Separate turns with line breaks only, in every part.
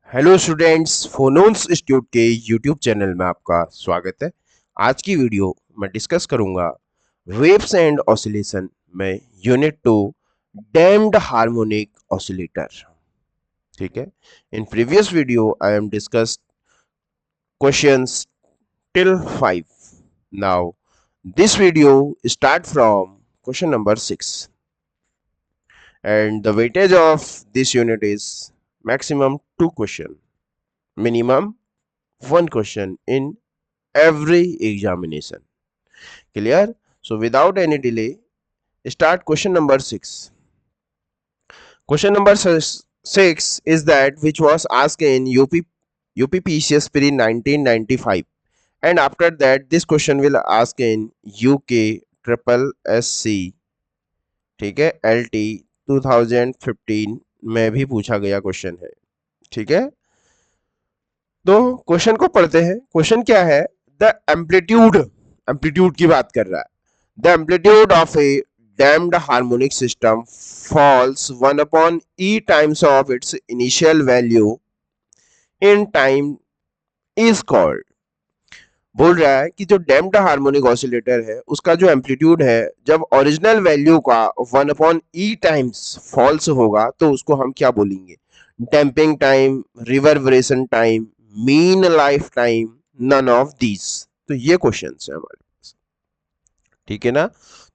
Hello students, फोनोन्स institute के YouTube channel में आपका स्वागत है। आज की वीडियो मैं डिस्कस करूंगा वेव्स एंड ऑसिलेशन में यूनिट 2 डैम्ड हार्मोनिक ऑसिलेटर। ठीक है। In previous video I am discussed questions till 5. Now this video start from question number 6 and the weightage of this unit is maximum 2 question, minimum 1 question in every examination. Clear? So without any delay, start question number 6. Question number 6 is that which was asked in UPPCS pre 1995, and after that this question will ask in UK triple SC, ठीक है, LT 2015 में भी पूछा गया question है। ठीक है, तो क्वेश्चन को पढ़ते हैं। क्वेश्चन क्या है? द एम्पलीट्यूड की बात कर रहा है। The amplitude of a damped harmonic system falls 1 upon e times of its initial value in time is called. बोल रहा है कि जो डैम्ड हार्मोनिक ऑसिलेटर है उसका जो एम्पलीट्यूड है जब ओरिजिनल वैल्यू का 1 अपॉन ई टाइम्स फॉल्स होगा तो उसको हम क्या बोलेंगे? Damping time, reverberation time, mean life time, none of these. तो ये क्वेश्चंस है हमारे पास। ठीक है ना?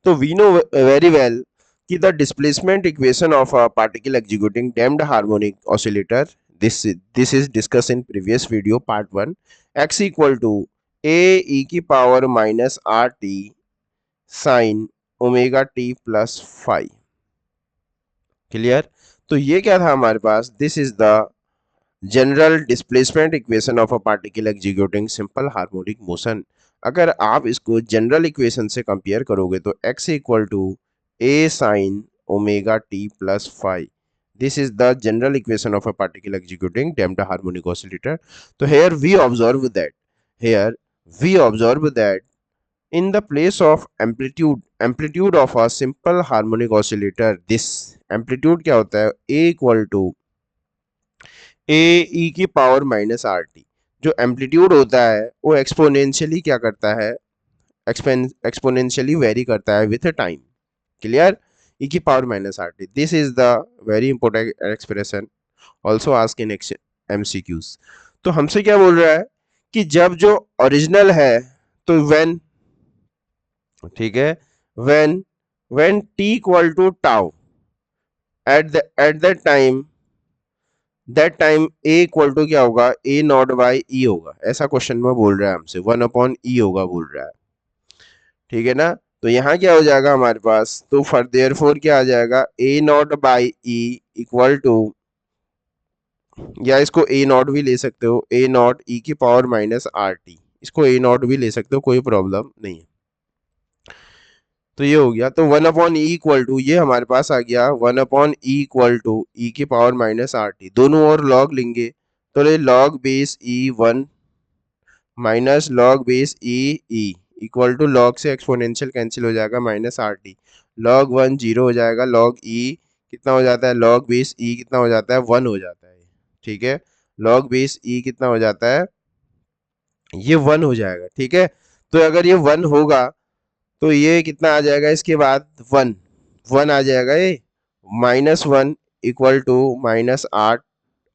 तो वी नो वेरी वेल कि the displacement equation of a particle executing damped harmonic oscillator, this is discussed in previous video part 1, x equal to a e की power minus R T sine omega T plus five. Clear? तो ये क्या था हमारे पास? This is the general displacement equation of a particle executing simple harmonic motion. अगर आप इसको जनरल इक्वेशन से कंपेयर करोगे तो x equal to a sine omega T plus five, this is the general equation of a particle executing damped harmonic oscillator. So here we observe that in the place of amplitude of a simple harmonic oscillator, this amplitude क्या होता है? a equal to a e की power minus R T. जो amplitude होता है वो exponentially क्या करता है? एक्सपोनेंशियली वेरी करता है विथ टाइम। क्लियर? e की power minus R T, this is the very important expression also ask in MCQs। तो हमसे क्या बोल रहा है कि जब जो ओरिजिनल है तो व्हेन, ठीक है, when when t equal to tau at that time a equal to क्या होगा? a नॉट बाई e होगा। ऐसा क्वेश्चन में बोल रहा है हमसे, 1 अपॉन e होगा बोल रहा है। ठीक है ना? तो यहाँ क्या हो जाएगा हमारे पास? तो फॉर देयरफॉर क्या आ जाएगा? a naught by e equal to, या इसको a नॉट भी ले सकते हो, a नॉट e की पावर माइनस आर टी, इसको a नॉट भी ले सकते हो, कोई प्रॉब्लम नहीं है। तो ये हो गया। तो 1 अपॉन ई इक्वल टू, ये हमारे पास आ गया 1 upon E equal to E की पावर माइनस आर टी। दोनों ओर लॉग लेंगे तो ये log base e one minus log base E E equal to, log से एक्सपोनेंशियल कैंसिल हो जाएगा, minus R T. Log one zero हो जाएगा, लॉग ई कितना हो जाता है? लॉग बेस ई कितना हो जाता है? 1 हो जाता है। ठीक है, लॉग बेस ई कितना हो जाता है? ये 1 हो जाएगा। ठीक है, तो अगर ये 1 होगा तो ये कितना आ जाएगा? इसके बाद 1 आ जाएगा, ये -1 इक्वल टू -8,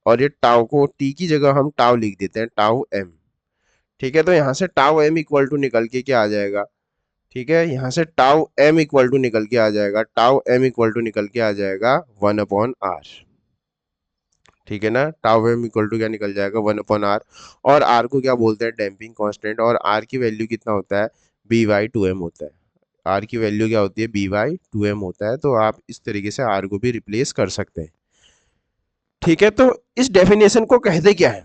और ये टाउ को टी की जगह हम टाउ लिख देते हैं, टाउ एम। ठीक है, तो यहाँ से टाउ एम इक्वल टू निकल के क्या आ जाएगा? ठीक है, यहाँ से टाउ एम इक्वल टू निकल के आ जाएगा, टाउ एम इक्वल टू निकल के आ जाएगा 1 अपॉन आर। ठीक है ना? टाउ एम इक्वल टू क्या निकल जाएगा? 1 अपॉन आर। और आर को क्या बोलते हैं? Damping constant. और आर की वैल्यू कितना होता है? बी वाई टू एम होता है। आर की वैल्यू क्या होती है? बी वाई टू एम होता है। तो आप इस तरीके से आर को भी रिप्लेस कर सकते हैं। ठीक है, तो इस डेफिनेशन को कहते क्या है?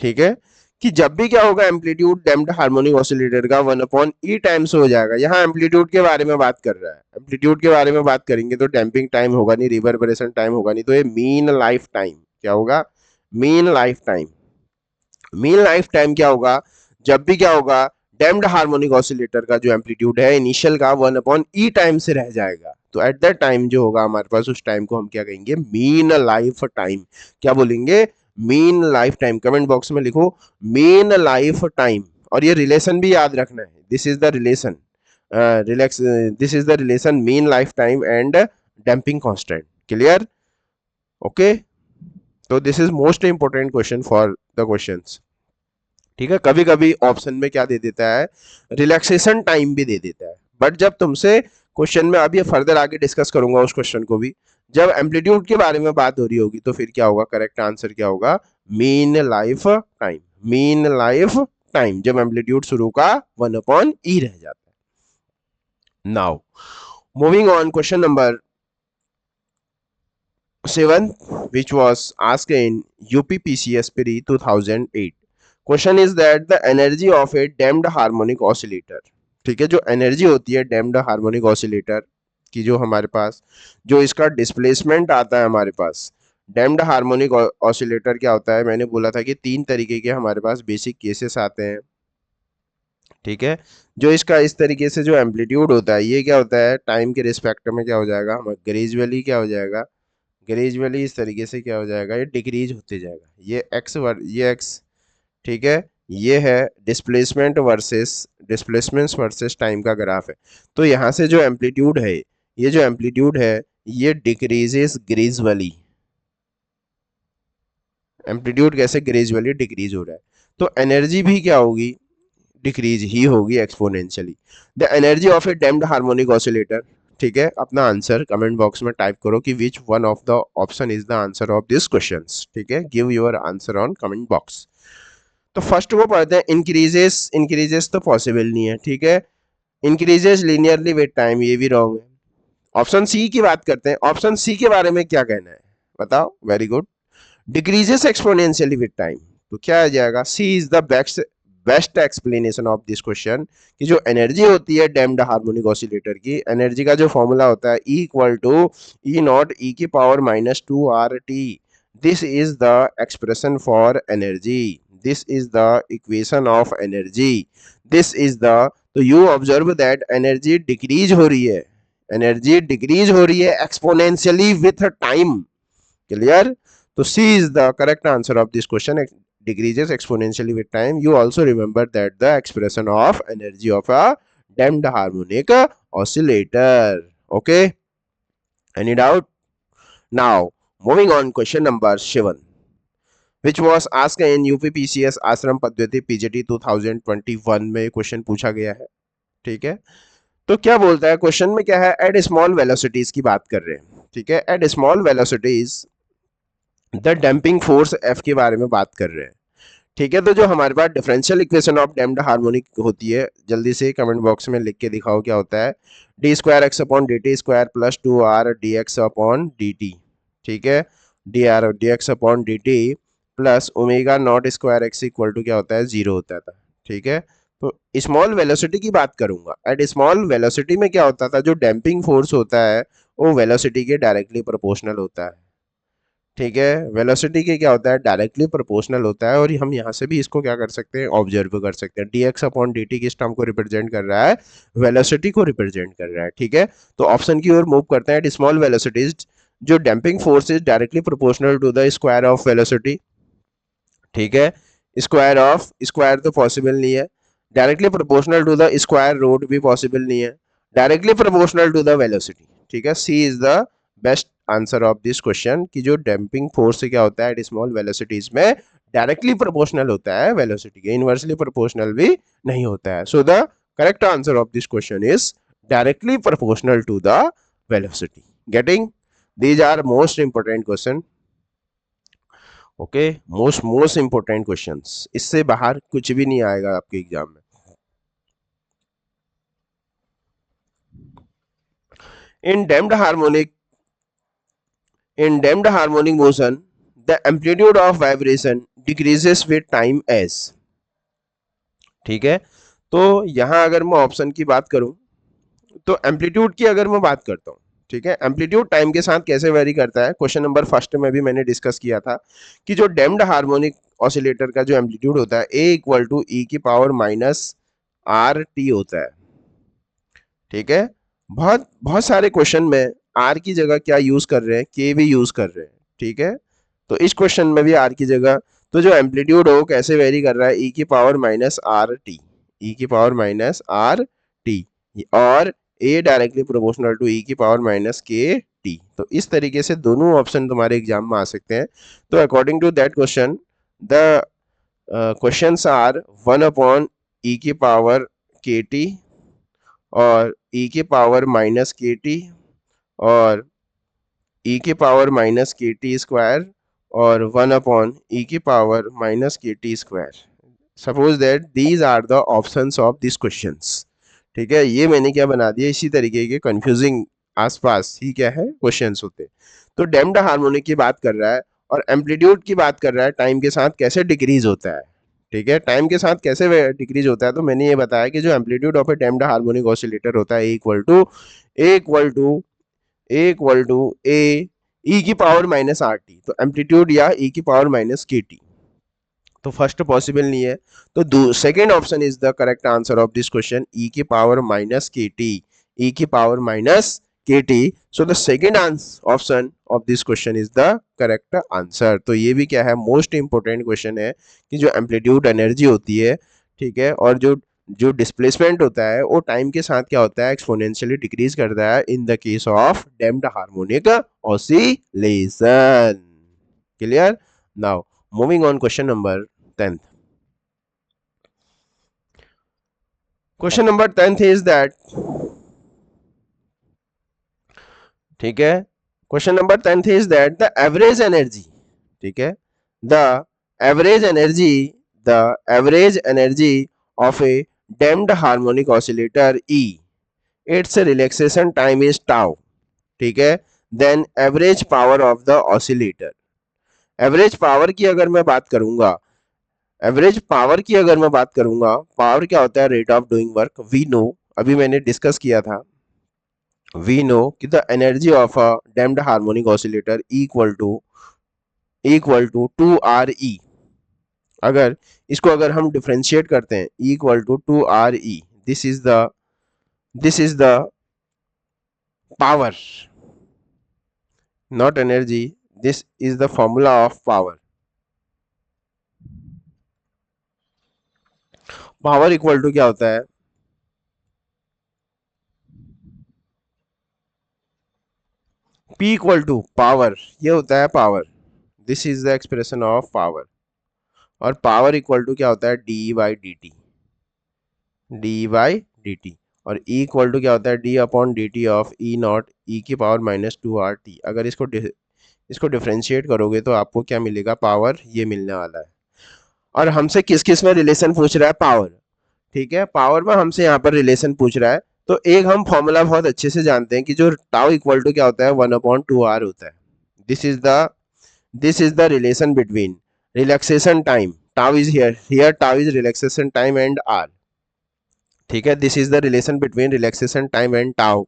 ठीक है, कि जब भी क्या होगा एम्पलीट्यूड डैम्प्ड हार्मोनिक ऑसिलेटर का 1 अपॉन ई टाइम्स हो जाएगा। यहाँ एम्पलीट्यूड के बारे में बात कर रहा है। एम्पलीट्यूड के बारे में बात करेंगे तो डैम्पिंग टाइम होगा नहीं, रिवर्बरेशन टाइम होगा नहीं, तो ये मीन लाइफ टाइम क्या होगा? Mean life time. Mean life time क्या होगा? जब भी क्या होगा डैम्प्ड हार्मोनिक ऑसिलेटर का जो एम्पलीट्यूड है इनिशियल का 1 अपॉन ई टाइम से रह जाएगा, तो एट दैट टाइम जो होगा हमारे पास, उस टाइम को हम क्या कहेंगे? Mean life time. क्या बोलेंगे? Mean life time, comment box में लिखो मीन लाइफ टाइम, और ये रिलेशन भी याद रखना है, this is the relation, relax, this is the relation mean life time and damping constant, clear? Okay, तो this is most important question for the questions, ठीक है। कभी कभी ऑप्शन में क्या दे देता है, रिलैक्सेशन टाइम भी दे देता है, बट जब तुमसे क्वेश्चन में, अब ये फर्दर आगे डिस्कस करूंगा उस क्वेश्चन को भी, जब एम्पलीट्यूड के बारे में बात हो रही होगी तो फिर क्या होगा, करेक्ट आंसर क्या होगा, mean life time, mean life time, जब एम्पलीट्यूड शुरू का 1/e रह जाता है। Now moving on, question number 7 which was asked in UPPCS pre 2008. Question is that the energy of a damped harmonic oscillator, ठीक है, जो एनर्जी होती है डैम्प्ड हार्मोनिक ऑसिलेटर की, जो हमारे पास जो इसका डिस्प्लेसमेंट आता है हमारे पास, डैम्प्ड हार्मोनिक ऑसिलेटर क्या होता है, मैंने बोला था कि 3 तरीके के हमारे पास बेसिक केसेस आते हैं, ठीक है। जो इसका इस तरीके से जो एम्पलीट्यूड होता है, ये क्या होता है, टाइम के रिस्पेक्ट में क्या हो जाएगा, हमारा ग्रेजुअली क्या हो जाएगा, ग्रेजुअली इस तरीके से क्या हो जाएगा, ये डिक्रीज होते जाएगा, ये एक्स, ठीक है, ये है डिस्प्लेसमेंट्स वर्सेस टाइम का ग्राफ है। तो यहाँ से जो एम्पलीट्यूड है, ये जो एम्पलीट्यूड है ये डिक्रीजेस ग्रेजुअली, एम्पलीट्यूड कैसे ग्रेजुअली डिक्रीज हो रहा है, तो एनर्जी भी क्या होगी, डिक्रीज ही होगी exponentially. The energy of a damped harmonic oscillator, ठीक है, अपना आंसर कमेंट बॉक्स में टाइप करो कि which one of the option is the answer of this questions, ठीक है, give your answer on comment box. तो फर्स्ट को पढ़ते हैं, इंक्रीजेस तो पॉसिबल नहीं है, ठीक है, इंक्रीजेस लीनियरली विद टाइम, ये भी रॉन्ग है। ऑप्शन सी की बात करते हैं, ऑप्शन सी के बारे में क्या कहना है बताओ, very good, decreases exponentially with time, तो क्या आ जाएगा, C is the best explanation of this question, कि जो एनर्जी होती है डैम्प्ड हार्मोनिक ऑसिलेटर की, एनर्जी का जो फॉर्मूला होता है E equal to E not E की power -2 RT, this is the expression for energy, this is the equation of energy, this is the, तो you observe that energy decrease हो रही है, एनर्जी डिक्रीज हो रही है एक्सपोनेंशियली विथ टाइम, क्लियर? तो C is the correct answer of this question, decreases exponentially with time. You also remember that the expression of energy of a damped harmonic oscillator. Okay, any doubt? Now moving on, question number 7 which was asked in UPPCS आश्रम पद्धति PGT 2021 में question पूछा गया है, ठीक है। तो क्या बोलता है क्वेश्चन में, क्या है, एट स्मॉल वेलोसिटीज की बात कर रहे हैं, ठीक है, at small velocities the damping force F के बारे में बात कर रहे हैं, ठीक है। तो जो हमारे पास differential equation of damped harmonic होती है, जल्दी से कमेंट बॉक्स में लिख के दिखाओ क्या होता है, d2x/dt² प्लस 2r dx/dt, ठीक है, dr dx/dt plus omega not square x equal to क्या होता है, 0 होता था, ठीक है। तो स्मॉल वेलोसिटी की बात करूंगा, एट स्मॉल वेलोसिटी में क्या होता था, जो डैम्पिंग फोर्स होता है वो वेलोसिटी के डायरेक्टली प्रोपोर्शनल होता है, ठीक है, वेलोसिटी के क्या होता है, डायरेक्टली प्रोपोर्शनल होता है, और हम यहाँ से भी इसको क्या कर सकते हैं, ऑब्जर्व कर सकते हैं, dx/dt किस टर्म को रिप्रेजेंट कर रहा है, वेलोसिटी को रिप्रेजेंट कर रहा है, ठीक है। तो ऑप्शन की ओर मूव करते हैं, स्मॉल वेलोसिटीज जो damping force is directly proportional to the square of velocity, ठीक है, स्क्वायर तो पॉसिबल नहीं है, directly proportional to the square root भी पॉसिबल नहीं है, directly proportional to the velocity, ठीक है, C is the best answer of this question, कि जो डैम्पिंग फोर्स से क्या होता है स्मॉल वेलोसिटीज में, डायरेक्टली प्रोपोर्शनल होता है वेलोसिटी के, इनवर्सली प्रोपोर्शनल भी नहीं होता है। So the correct answer of this question is directly proportional to the velocity. Getting? These are most important question, okay, most important questions, इससे बाहर कुछ भी नहीं आएगा आपके एग्जाम में। इन damped harmonic motion the amplitude of vibration decreases with time as, ठीक है। तो यहां अगर मैं ऑप्शन की बात करूं, तो एम्पलीट्यूड की अगर मैं बात करता हूं, ठीक है, एम्पलीट्यूड टाइम के साथ कैसे वेरी करता है, क्वेश्चन नंबर फर्स्ट में भी मैंने डिस्कस किया था कि जो डैम्प्ड हार्मोनिक ऑसिलेटर का जो एम्पलीट्यूड होता है A इक्वल टू ई की पावर -RT होता है, ठीक है। बहुत सारे क्वेश्चन में आर की जगह क्या यूज कर रहे हैं, के भी यूज कर रहे हैं, ठीक है, तो इस क्वेश्चन में भी आर की जगह, तो जो एम्पलीट्यूड हो कैसे वेरी कर रहा है, ई की power minus R T, E की पावर माइनस आर टी, और ए डायरेक्टली प्रोपोर्शनल टू ई की पावर माइनस के टी। तो इस तरीके से दोनों ऑप्शन तुम्हारे एग्जाम में आ सकते हैं। तो according to that question the questions are 1 e की पावर के टी और ई की पावर माइनस के टी और ई की power minus K T square और 1 ई की power minus K T square. Suppose that these are the options of this questions. ठीक है, ये मैंने क्या बना दिया, इसी तरीके के कंफ्यूजिंग आसपास ही क्या है क्वेश्चंस होते। तो डैम्प्ड हार्मोनिक की बात कर रहा है और एम्पलीट्यूड की बात कर रहा है, टाइम के साथ कैसे डिक्रीज होता है। ठीक है, टाइम के साथ कैसे डिक्रीज होता है, तो मैंने ये बताया कि जो amplitude of a damped harmonic oscillator होता है ए ई की पावर माइनस आर टी, तो एम्पलीट्यूड या ई की पावर माइनस के टी, तो फर्स्ट पॉसिबल नहीं है। तो second option is the correct answer of this question, E की power minus K T, E की power minus K T. So the second option of this question is the correct answer. तो ये भी क्या है, मोस्ट इंपोर्टेंट क्वेश्चन है कि जो एम्पलीट्यूड एनर्जी होती है, ठीक है, और जो जो डिस्प्लेसमेंट होता है वो टाइम के साथ क्या होता है, एक्सपोनेंशियली डिक्रीज करता है in the case of damped harmonic oscillation. Clear? Now moving on question number 10th. Question number 10th is that, ठीक है, question number 10th is that the average energy, ठीक है, the average energy the average energy of a damped harmonic oscillator E, its relaxation time is tau, ठीक है, then average power of the oscillator। Average power की अगर मैं बात करूंगा, average power की अगर मैं बात करूंगा, पावर क्या होता है, rate of doing work. We know, अभी मैंने डिस्कस किया था, वी नो कि the energy of a damped harmonic oscillator equal to 2 RE। अगर इसको अगर हम डिफरेंशिएट करते हैं, equal to 2 RE, this is the power, not energy, this is the formula of power. Power equal to क्या होता है, P इक्वल टू पावर, ये होता है power, this is the expression of power. और पावर इक्वल टू क्या होता है, D by D T, D by D T. और E इक्वल टू क्या होता है, D upon D T of E not E की पावर माइनस 2 RT। अगर इसको डिफ्रेंशिएट करोगे तो आपको क्या मिलेगा, पावर ये मिलने वाला है। और हमसे किस किस में रिलेशन पूछ रहा है, पावर। ठीक है, पावर में हमसे यहाँ पर रिलेशन पूछ रहा है। तो एक हम फॉर्मूला बहुत अच्छे से जानते हैं कि जो टाउ इक्वल टू क्या होता है, 1/2R होता है। This is the relation between relaxation time, tau is here tau is relaxation time and R. ठीक है, this is the relation between relaxation time and tau.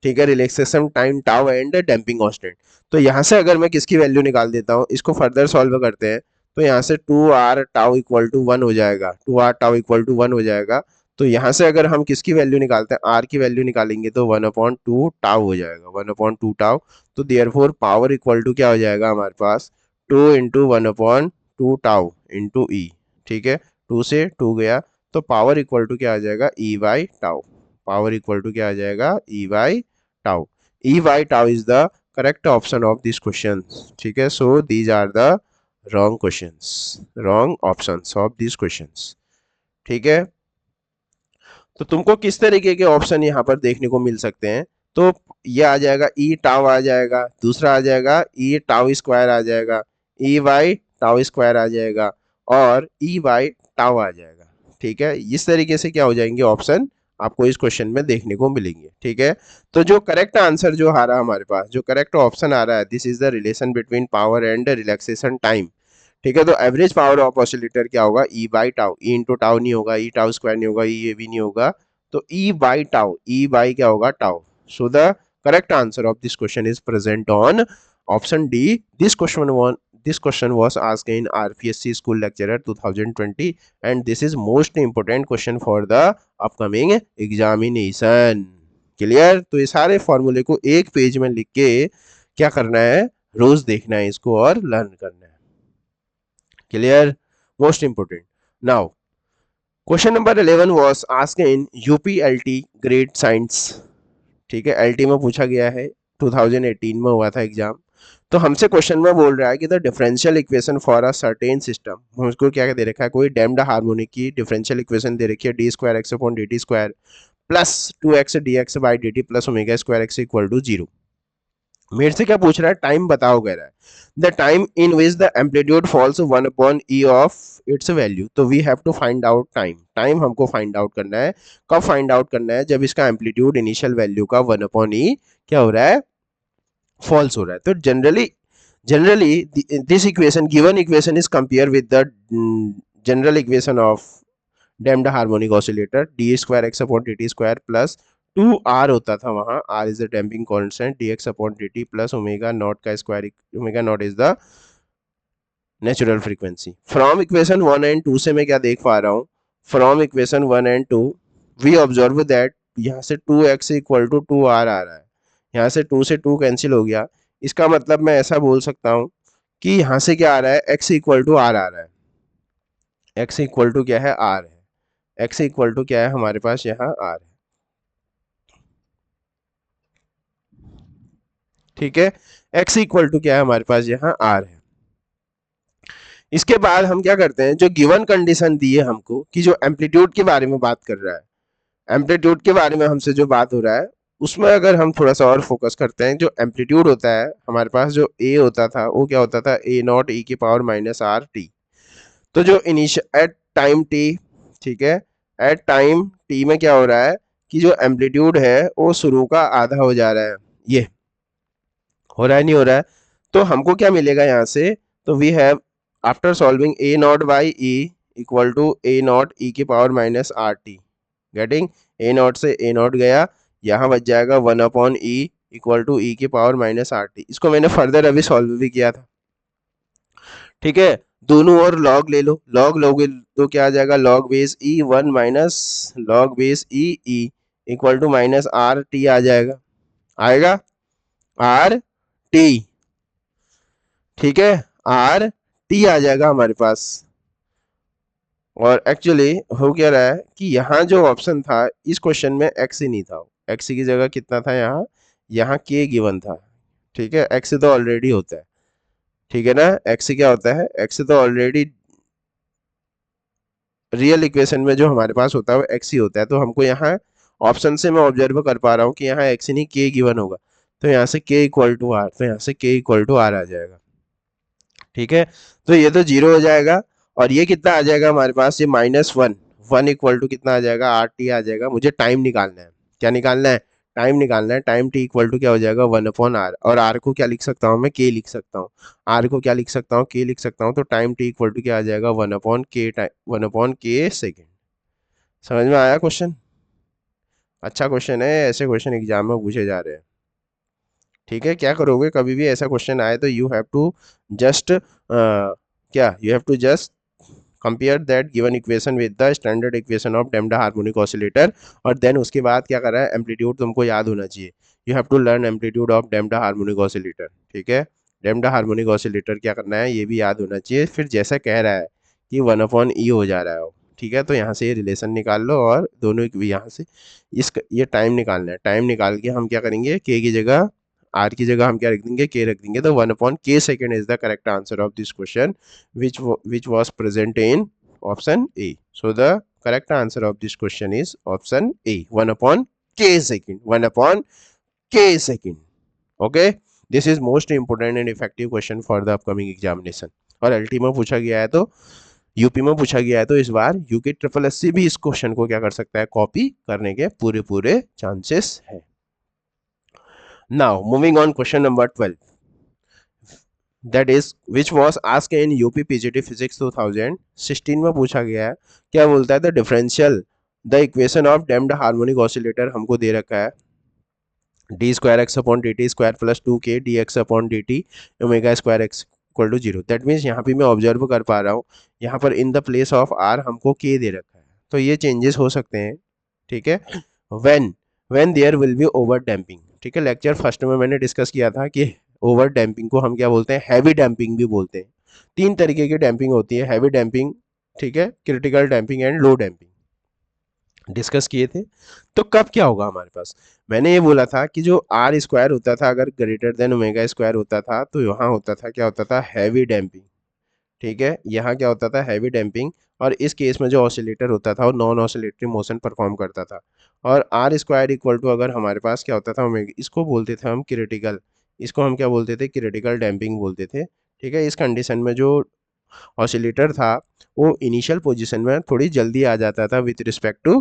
ठीक है, relaxation time tau and damping constant. तो यहाँ से अगर मैं किसकी वैल्यू निकाल देता हूँ, इसको फर्दर सॉल्व करते हैं, तो यहाँ से 2R टाउ इक्वल टू 1 हो जाएगा, 2R टाउ इक्वल टू 1 हो जाएगा। तो यहाँ से अगर हम किसकी वैल्यू निकालते हैं, आर की वैल्यू निकालेंगे तो 1/2 टाउ हो जाएगा, 1/2 टाउ। तो देयरफॉर पावर इक्वल टू क्या हो जाएगा हमारे पास, 2 इंटू 1/2 टाउ इंटू ई। ठीक है, 2 से 2 गया, तो पावर इक्वल टू क्या आ जाएगा, E by tau. Power equal to क्या आ जाएगा, E by tau. E by tau is the correct option of this question. ठीक है, so these are the wrong questions, wrong options of this questions. ठीक है, तो तुमको किस तरीके के ऑप्शन यहाँ पर देखने को मिल सकते हैं, तो ये आ जाएगा ई टाउ आ जाएगा, दूसरा आ जाएगा ई टाउ स्क्वायर आ जाएगा, ई बाई टाउ स्क्वायर आ जाएगा, और ई बाई टाउ आ जाएगा। ठीक है, इस तरीके से क्या हो जाएंगे ऑप्शन आपको इस क्वेश्चन में देखने को मिलेंगे। ठीक है, तो जो करेक्ट आंसर जो आ रहा है हमारे पास, जो करेक्ट ऑप्शन आ रहा है, this is the relation between power and relaxation time. ठीक है, तो एवरेज पावर ऑफ ऑसिलेटर क्या होगा, E by tau, E into tau नहीं होगा, ई टाउ स्क्वायर नहीं होगा, ये भी नहीं होगा, तो ई बाई टाउ, ई बाई क्या होगा, tau. So the correct answer of this question is present on option D. This question was asked in RPSC School Lecturer 2020 and this is most important question for the upcoming examination. Clear? तो ये सारे फॉर्मूले को एक page में लिख के क्या करना है, रोज देखना है इसको और लर्न करना है। Clear? Most important. Now question number 11 was asked in UP LT grade science. ठीक है, एलटी में पूछा गया है, 2018 में हुआ था एग्जाम। तो हमसे क्वेश्चन में बोल रहा है कि the differential equation for a certain system, हमको क्या दे रखा है, कोई डैम्ड हार्मोनिक की डिफरेंशियल इक्वेशन दे रखी है, D square X upon D T square plus 2x dx by D T plus omega square x equal to 0। मेरे से क्या पूछ रहा है, टाइम बताओ कह रहा है, the time in which the amplitude falls 1 upon E of its value. तो we have to find out time, time हमको फाइंड आउट करना है। कब फाइंड आउट करना है, जब इसका एम्पलीट्यूड इनिशियल वैल्यू का 1 अपॉन ई क्या हो रहा है, फॉल्स हो रहा है। तो generally this equation, given equation is compared with the general equation of damped harmonic oscillator, d square x upon dt square plus 2r होता था वहां, r is the damping constant, dx upon dt plus omega naught का square, omega naught is the natural frequency. From equation 1 and 2 से मैं क्या देख पा रहा हूँ, from equation 1 and 2 we observe that यहाँ से 2x इक्वल टू 2r आ रहा है, यहाँ से 2 से 2 कैंसिल हो गया। इसका मतलब मैं ऐसा बोल सकता हूँ कि यहाँ से क्या आ रहा है, x इक्वल टू r आ रहा है, x इक्वल टू क्या है, r है, x इक्वल टू क्या है हमारे पास यहाँ r है। ठीक है, x इक्वल टू क्या है हमारे पास यहाँ r है। इसके बाद हम क्या करते हैं, जो गिवन कंडीशन दी है हमको कि जो एम्पलीट्यूड के बारे में बात कर रहा है, एम्पलीट्यूड के बारे में हमसे जो बात हो रहा है उसमें अगर हम थोड़ा सा और फोकस करते हैं, जो एम्पलीट्यूड होता है हमारे पास, जो ए होता था वो क्या होता था, ए नॉट ई की पावर माइनस आर टी। तो जो इनिशियल एट टाइम टी, ठीक है, एट टाइम टी में क्या हो रहा है कि जो एम्पलीट्यूड है वो शुरू का आधा हो जा रहा है, ये हो रहा है नहीं हो रहा है। तो हमको क्या मिलेगा यहाँ से, तो we have after solving A not by E equal to A not E की power minus R T, getting A not से ए नॉट गया, यहाँ बच जाएगा 1 upon E equal to E की पावर माइनस आर टी। इसको मैंने further अभी सॉल्व भी किया था। ठीक है, दोनों ओर लॉग ले लो, लॉग लोगे तो क्या आ जाएगा, log base E 1 minus log base E E equal to minus R T आ जाएगा, आएगा आर टी। ठीक है, आर टी आ जाएगा हमारे पास। और एक्चुअली हो क्या रहा है कि यहाँ जो ऑप्शन था इस क्वेश्चन में एक्स ही नहीं था, एक्स की जगह कितना था यहाँ, यहाँ के गिवन था। ठीक है, एक्स तो ऑलरेडी होता है, ठीक है ना, एक्स क्या होता है, एक्स तो ऑलरेडी रियल इक्वेशन में जो हमारे पास होता है वो एक्स ही होता है। तो हमको यहाँ ऑप्शन से मैं ऑब्जर्व कर पा रहा हूँ कि यहाँ एक्स ही नहीं के गिवन होगा, तो यहाँ से के इक्वल टू आर, तो यहाँ से के इक्वल टू आर आ जाएगा। ठीक है, तो ये तो जीरो हो जाएगा, और ये कितना आ जाएगा हमारे पास, ये minus one, one equal to कितना आ जाएगा, आर टी आ जाएगा। मुझे टाइम निकालना है, क्या निकालना है, टाइम निकालना है। टाइम टी इक्वल टू क्या हो जाएगा, 1 अपॉन आर, और आर को क्या लिख सकता हूँ मैं, के लिख सकता हूँ, आर को क्या लिख सकता हूँ, के लिख सकता हूँ। तो टाइम टी इक्वल टू क्या आ जाएगा, 1 अपॉन के, 1 अपॉन के सेकेंड। समझ में आया क्वेश्चन? अच्छा क्वेश्चन है, ऐसे क्वेश्चन एग्जाम में पूछे जा रहे हैं। ठीक है, क्या करोगे, कभी भी ऐसा क्वेश्चन आए तो यू हैव टू जस्ट क्या, you have to just compare that given equation with the standard equation of damped harmonic oscillator, और देन उसके बाद क्या कर रहा है, एम्पलीट्यूड तुमको याद होना चाहिए। You have to learn amplitude of damped harmonic oscillator. ठीक है, डैम्प्ड हार्मोनिक ऑसिलेटर क्या करना है ये भी याद होना चाहिए। फिर जैसा कह रहा है कि 1 अपॉन ई हो जा रहा है, ठीक है, तो यहाँ से ये रिलेशन निकाल लो, और दोनों यहाँ से इस ये टाइम निकालना है। टाइम निकाल के हम क्या करेंगे, के की जगह, आर की जगह हम क्या रख देंगे, के रख देंगे। तो 1 अपॉन के second is the correct answer of this question which was present in option A. So the correct answer of this question is option A, 1 upon k second, 1 upon k second. Okay, this is most important and effective question for the upcoming examination. और LT में पूछा गया है तो, UP में पूछा गया है तो इस बार यूके ट्रिपल एस भी इस क्वेश्चन को क्या कर सकता है, कॉपी करने के पूरे पूरे चांसेस है। Now moving on, question number 12, that is which was asked in UP PGT physics 2016 में पूछा गया है। क्या बोलता है, the differential the equation of damped harmonic oscillator हमको दे रखा है, D square X upon D T square plus 2k D X upon D T omega square x equal to 0। दैट मीन्स यहाँ पे मैं ऑब्जर्व कर पा रहा हूँ, यहाँ पर in the place of R हमको k दे रखा है, तो ये चेंजेस हो सकते हैं। ठीक है, when there will be over damping. ठीक है, लेक्चर फर्स्ट में मैंने डिस्कस किया था कि ओवर डैम्पिंग को हम क्या बोलते हैं, हैवी डैम्पिंग भी बोलते हैं। 3 तरीके की डैम्पिंग होती है, हैवी डैम्पिंग, ठीक है, critical damping and low damping, discuss किए थे। तो कब क्या होगा हमारे पास, मैंने ये बोला था कि जो आर स्क्वायर होता था अगर ग्रेटर देन ओमेगा स्क्वायर होता था तो यहाँ होता था, क्या होता था, हैवी डैम्पिंग, ठीक है, यहाँ क्या होता था, हैवी डैम्पिंग। और इस केस में जो ऑसिलेटर होता था वो नॉन ऑसिलेटरी मोशन परफॉर्म करता था। और आर स्क्वायर इक्वल टू अगर हमारे पास क्या होता था, ओमेगा, इसको बोलते थे हम क्रिटिकल, इसको हम क्या बोलते थे, क्रिटिकल डैम्पिंग बोलते थे, ठीक है। इस कंडीशन में जो ऑसिलेटर था वो इनिशियल पोजीशन में थोड़ी जल्दी आ जाता था with respect to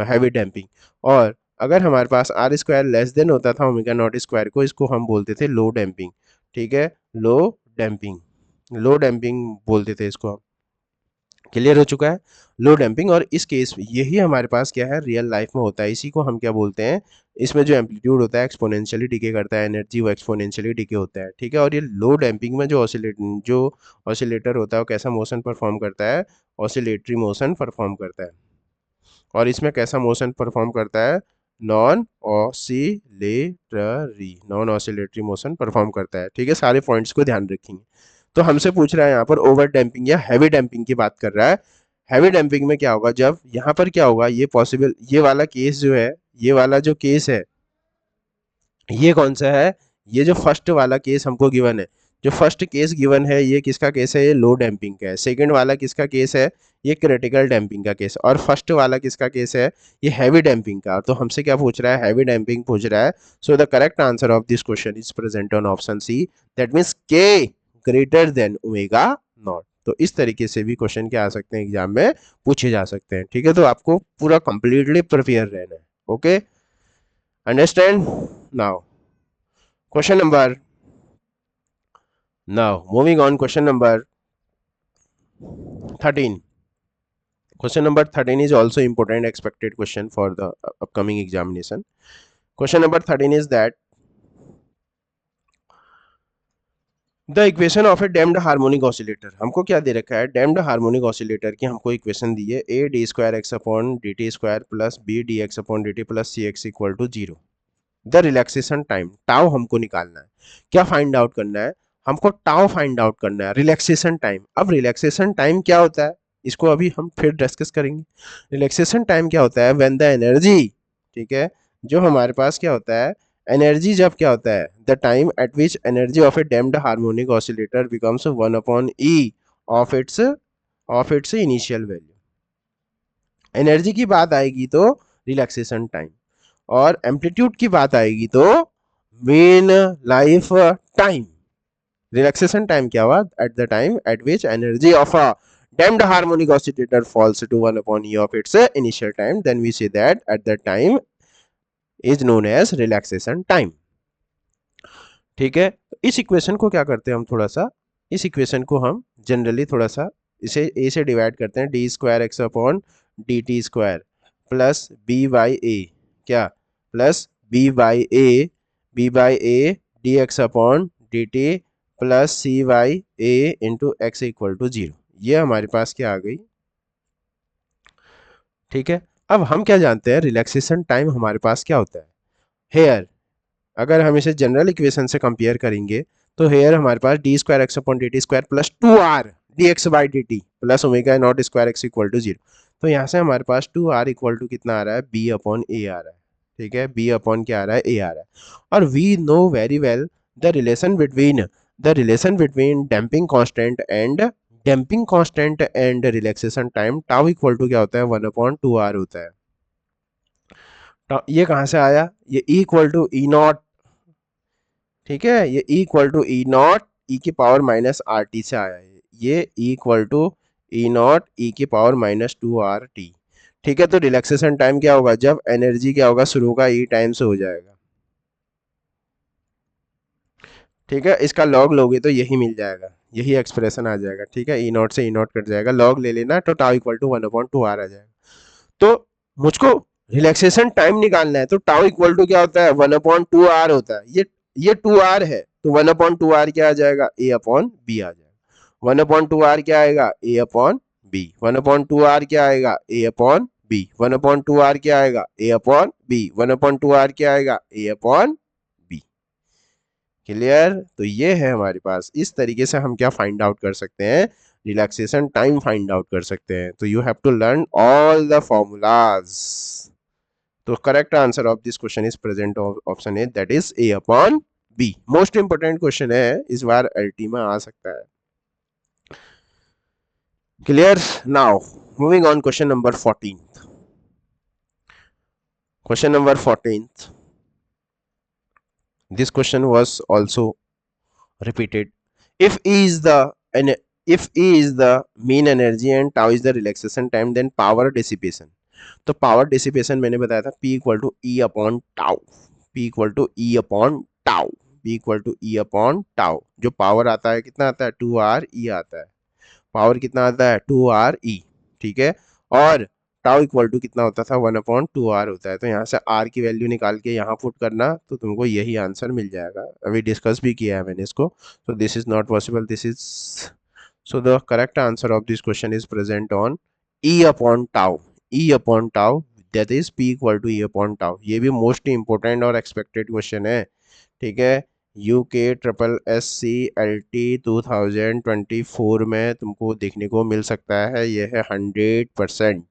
heavy damping. और अगर हमारे पास आर स्क्वायर लेस देन होता था ओमेगा नॉट स्क्वायर को, इसको हम बोलते थे लो डैम्पिंग, ठीक है, लो डैम्पिंग, लो डैम्पिंग बोलते थे इसको हम। क्लियर हो चुका है, लो डैम्पिंग। और इस केस में यही हमारे पास क्या है, रियल लाइफ में होता है, इसी को हम क्या बोलते हैं, इसमें जो एम्पलीट्यूड होता है एक्सपोनेंशियली डिके करता है, एनर्जी वो एक्सपोनेंशियली डिके होता है, ठीक है। और ये लो डैम्पिंग में जो ऑसिलेटर होता है वो कैसा मोशन परफॉर्म करता है, ऑसिलेटरी मोशन परफॉर्म करता है। और इसमें कैसा मोशन परफॉर्म करता है, नॉन ऑसिलेटरी मोशन परफॉर्म करता है, ठीक है। सारे पॉइंट्स को ध्यान रखेंगे। तो हमसे पूछ रहा है यहाँ पर ओवर डैम्पिंग या हैवी डैम्पिंग की बात कर रहा है। हैवी डैम्पिंग में क्या होगा, जब यहाँ पर क्या होगा, ये पॉसिबल, ये वाला केस जो है, ये वाला जो केस है, ये कौन सा है, ये जो फर्स्ट वाला केस हमको गिवन है, जो फर्स्ट केस गिवन है ये किसका केस है, ये लो डैम्पिंग का है। सेकंड वाला किसका केस है, ये क्रिटिकल डैम्पिंग का केस। और फर्स्ट वाला किसका केस है, ये हैवी डैम्पिंग का। तो हमसे क्या पूछ रहा है, हैवी डैम्पिंग पूछ रहा है। So the correct answer of this question is present on option C, that means K greater than omega naught. तो इस तरीके से भी क्वेश्चन क्या आ सकते हैं, एग्जाम में पूछे जा सकते हैं, ठीक है। तो आपको पूरा कंप्लीटली प्रिपेयर रहना है, okay, understand now. Question number, now moving on, question number 13. Question number 13 is also important expected question for the upcoming examination. Question number 13 is that the equation of a damped harmonic oscillator, हमको क्या दे रखा है, damped harmonic oscillator की हमको equation दी है, a d square x upon dt square plus b dx upon dt plus cx equal to 0. The relaxation time, tau हमको निकालना है। क्या फाइंड आउट करना है, हमको टाउ फाइंड आउट करना है, रिलैक्सेशन टाइम। अब रिलैक्सेशन टाइम क्या होता है, इसको अभी हम फिर डिस्कस करेंगे। रिलैक्सेशन टाइम क्या होता है, व्हेन द एनर्जी, ठीक है, जो हमारे पास क्या होता है, एनर्जी जब क्या होता है, the time eight which energy of a damped harmonic oscillator becomes 1 upon E of its initial value. Energy की बात आएगी तो रिलैक्सेशन टाइम, और एम्पलीट्यूड की बात आएगी तो mean life time. Relaxation time क्या हुआ, at the time eight which energy of a damped harmonic oscillator falls to 1 upon e of its initial time, then we say that at that time is known as relaxation time, ठीक है। इस equation को क्या करते हैं हम, थोड़ा सा इस इक्वेशन को हम जनरली थोड़ा सा इसे a से डिवाइड करते हैं, D square X upon D T square plus B by A, क्या, plus B by A D X upon D T plus C by A into X equal to 0। ये हमारे पास क्या आ गई, ठीक है। अब हम क्या जानते हैं, रिलैक्सेशन टाइम हमारे पास क्या होता है, हेयर, अगर हम इसे जनरल इक्वेशन से कंपेयर करेंगे तो हेयर हमारे पास D square X upon D T square plus 2r D X by D T plus omega not square x equal to 0। तो यहाँ से हमारे पास 2r इक्वल टू कितना आ रहा है, b अपॉन ए आ रहा है, ठीक है, b अपॉन क्या आ रहा है, a आ रहा है। और we know very well the relation between damping constant and relaxation time, tau equal to क्या होता है, 1 अपॉन 2r होता है। ये कहाँ से आया, ये e equal to E not, ठीक है, ये e equal to E not E की पावर माइनस आर टी से आया है, ये e equal to E not E की पावर माइनस 2r t, ठीक है। तो रिलैक्सेशन टाइम क्या होगा, जब एनर्जी क्या होगा, शुरू का e टाइम से हो जाएगा, ठीक है। इसका लॉग लोगे तो यही मिल जाएगा, यही एक्सप्रेशन आ जाएगा, ठीक है। ई नॉट से ई नॉट कट जाएगा, लॉग ले लेना तो टाउ इक्वल टू 1/2r आ जाएगा। तो मुझको रिलैक्सेशन टाइम निकालना है, तो टाउ इक्वल टू क्या होता है, 1/2r होता है। ये 2r है तो 1/2r क्या आ जाएगा, a अपॉन बी आ जाएगा। 1/2r क्या आएगा, a अपॉन बी। 1/2r क्या आएगा, a अपॉन बी। 1/2r क्या आएगा, a अपॉन बी। 1/2r क्या आएगा, a अपॉन बी। क्लियर? तो ये है हमारे पास, इस तरीके से हम क्या फाइंड आउट कर सकते हैं, रिलैक्सेशन टाइम फाइंड आउट कर सकते हैं। तो you have to learn all the formulas. तो correct answer of this question is present option A, that is A upon B. Most important question है, इस बार एलटी में आ सकता है। क्लियर? Now moving on, question number 14। Question number 14, this question was also repeated. If E is the if E is the mean energy and tau is the relaxation time, then power dissipation. तो power dissipation मैंने बताया था P equal to E upon tau, P equal to E upon tau, P equal to E upon tau. जो power आता है कितना आता है, 2R E आता है। पावर कितना आता है, 2RE। ठीक है, और टाउ इक्वल टू कितना होता था, 1/2R होता है। तो यहाँ से R की वैल्यू निकाल के यहाँ पुट करना, तो तुमको यही आंसर मिल जाएगा। अभी डिस्कस भी किया है मैंने इसको। तो this is not possible, this is, so the correct answer of this question is present on E upon tau, E upon tau, that is P equal to E upon tau. ये भी most important और expected question है। ठीक है, UKSSC-LT 2024 में तुमको देखने को मिल सकता है, यह है 100%।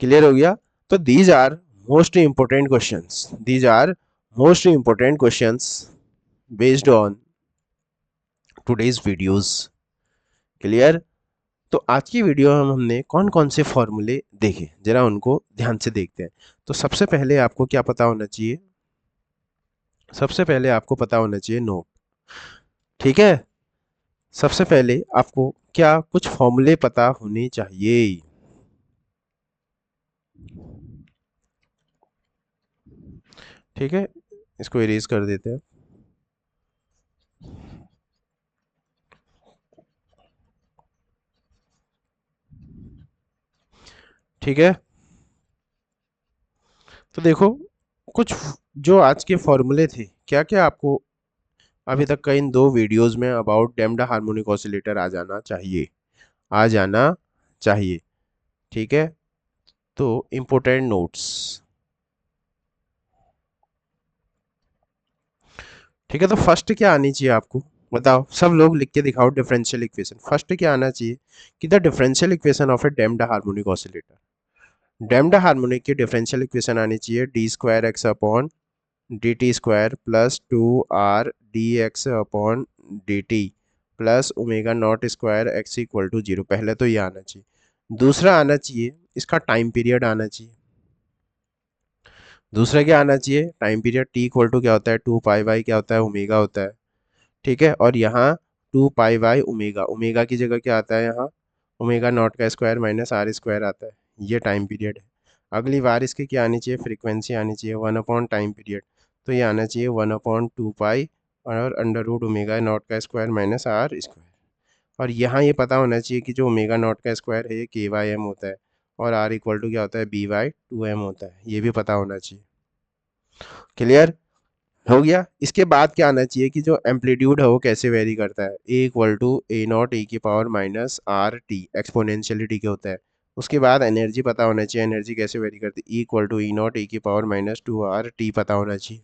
क्लियर हो गया? तो these are most important questions, these are most important questions based on today's videos. Clear? तो आज की वीडियो में हमने कौन कौन से फॉर्मूले देखे, जरा उनको ध्यान से देखते हैं। तो सबसे पहले आपको क्या पता होना चाहिए, सबसे पहले आपको पता होना चाहिए नोट। ठीक है, सबसे पहले आपको क्या कुछ फॉर्मूले पता होने चाहिए। ठीक है, इसको इरेज कर देते हैं। ठीक है, तो देखो कुछ जो आज के फॉर्मूले थे, क्या क्या आपको अभी तक का इन दो वीडियोस में अबाउट डैम्प्ड हार्मोनिक ऑसिलेटर आ जाना चाहिए, आ जाना चाहिए। ठीक है, तो इंपोर्टेंट नोट्स। ठीक है, तो फर्स्ट क्या आनी चाहिए आपको, बताओ सब लोग लिख के दिखाओ। डिफरेंशियल इक्वेशन फर्स्ट क्या आना चाहिए, कि the differential equation of a damped harmonic oscillator. Damped harmonic की डिफरेंशियल इक्वेशन आनी चाहिए d² x upon dt² plus 2R dx upon dt plus ω0² x equal to 0। पहले तो ये आना चाहिए। दूसरा आना चाहिए इसका टाइम पीरियड आना चाहिए। दूसरा क्या आना चाहिए, time period t equal to क्या होता है, 2π/, क्या होता है, ओमेगा होता है। ठीक है, और यहाँ 2π/ओमेगा, ओमेगा की जगह क्या आता है यहाँ, ω0² माइनस R² आता है। ये टाइम पीरियड है। अगली बार इसकी क्या आनी चाहिए, फ्रीक्वेंसी आनी चाहिए 1 अपॉन टाइम पीरियड। तो ये आना चाहिए 1/2π और √ω0² माइनस R²। और यहाँ ये पता होना चाहिए कि जो ω0² है ये k/m होता है, और R इक्वल टू क्या होता है, b/2m होता है। ये भी पता होना चाहिए। क्लियर हो गया? इसके बाद क्या आना चाहिए, कि जो एम्पलीट्यूड है वो कैसे वेरी करता है, A equal to A0 e⁻ minus RT exponentially T के होता है। उसके बाद एनर्जी पता होना चाहिए, एनर्जी कैसे वेरी करती है, E equal to E0 e⁻ minus 2RT पता होना चाहिए।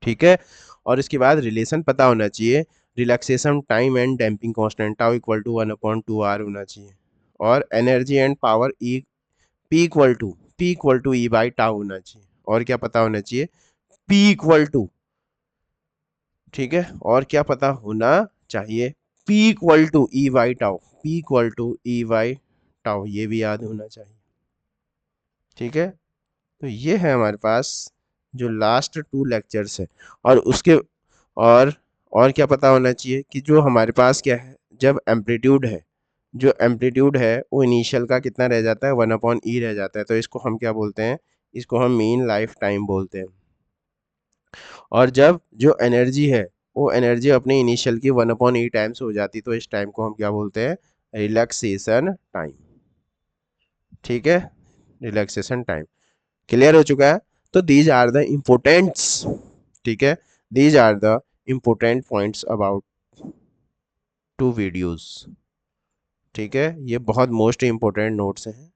ठीक है, और इसके बाद रिलेशन पता होना चाहिए, relaxation time and damping constant tau equal to 1/2R होना चाहिए। और energy and power E P equal to E/टाउ होना चाहिए। और क्या पता होना चाहिए, P इक्वल टू, ठीक है, और क्या पता होना चाहिए, P इक्वल टू E/टाउ, P इक्वल टू E/टाउ, ये भी याद होना चाहिए। ठीक है, तो ये है हमारे पास जो लास्ट 2 लेक्चर्स है। और उसके और और क्या पता होना चाहिए, कि जो हमारे पास क्या है, जब एम्पलीट्यूड है, जो एम्पलीट्यूड है वो इनिशियल का कितना रह जाता है, 1/e रह जाता है। तो इसको हम क्या बोलते हैं, इसको हम मीन लाइफ टाइम बोलते हैं। और जब जो एनर्जी है वो एनर्जी अपने इनिशियल की 1/e टाइम्स हो जाती, तो इस टाइम को हम क्या बोलते हैं, रिलैक्सेशन टाइम। ठीक है, रिलैक्सेशन टाइम। क्लियर हो चुका है? तो दीज आर द इम्पोर्टेंट्स, ठीक है, these are the important points about 2 videos. ठीक है, ये बहुत मोस्ट इंपोर्टेंट नोट्स हैं।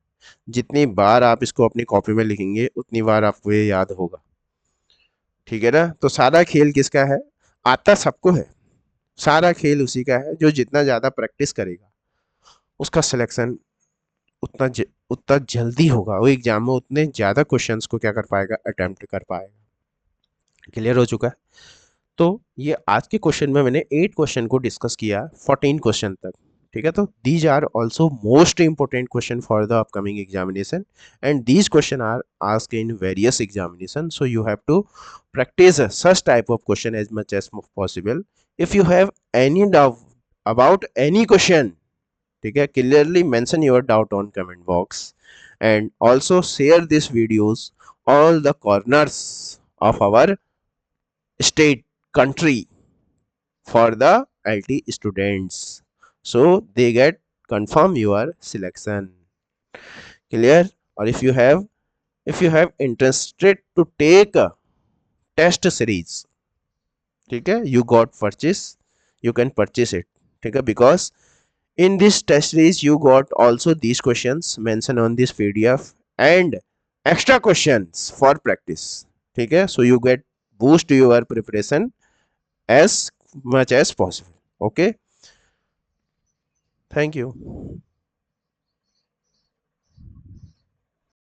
जितनी बार आप इसको अपनी कॉपी में लिखेंगे उतनी बार आपको ये याद होगा। ठीक है ना। तो सारा खेल किसका है, आता सबको है, सारा खेल उसी का है जो जितना ज्यादा प्रैक्टिस करेगा उसका सिलेक्शन उतना जल्दी होगा, वो एग्जाम में उतने ज्यादा क्वेश्चंस को क्या कर पाएगा, अटेम्प्ट कर पाएगा। क्लियर हो चुका है। तो ये आज के क्वेश्चन में मैंने 8 क्वेश्चन को डिस्कस किया 14 क्वेश्चन तक। ठीक है, तो these are also most important question for the upcoming examination and these question are asked in various examination, so you have to practice such type of question as much as possible. If you have any doubt about any question, ठीक है, clearly mention your doubt on comment box and also share these videos all the corners of our state country for the LT students, so they get confirm your selection. Clear? Or if you have interested to take a test series, ठीक है, you got purchase, you can purchase it, ठीक है, because in this test series you got also these questions mentioned on this PDF and extra questions for practice, ठीक है, so you get boost your preparation as much as possible. Okay, thank you.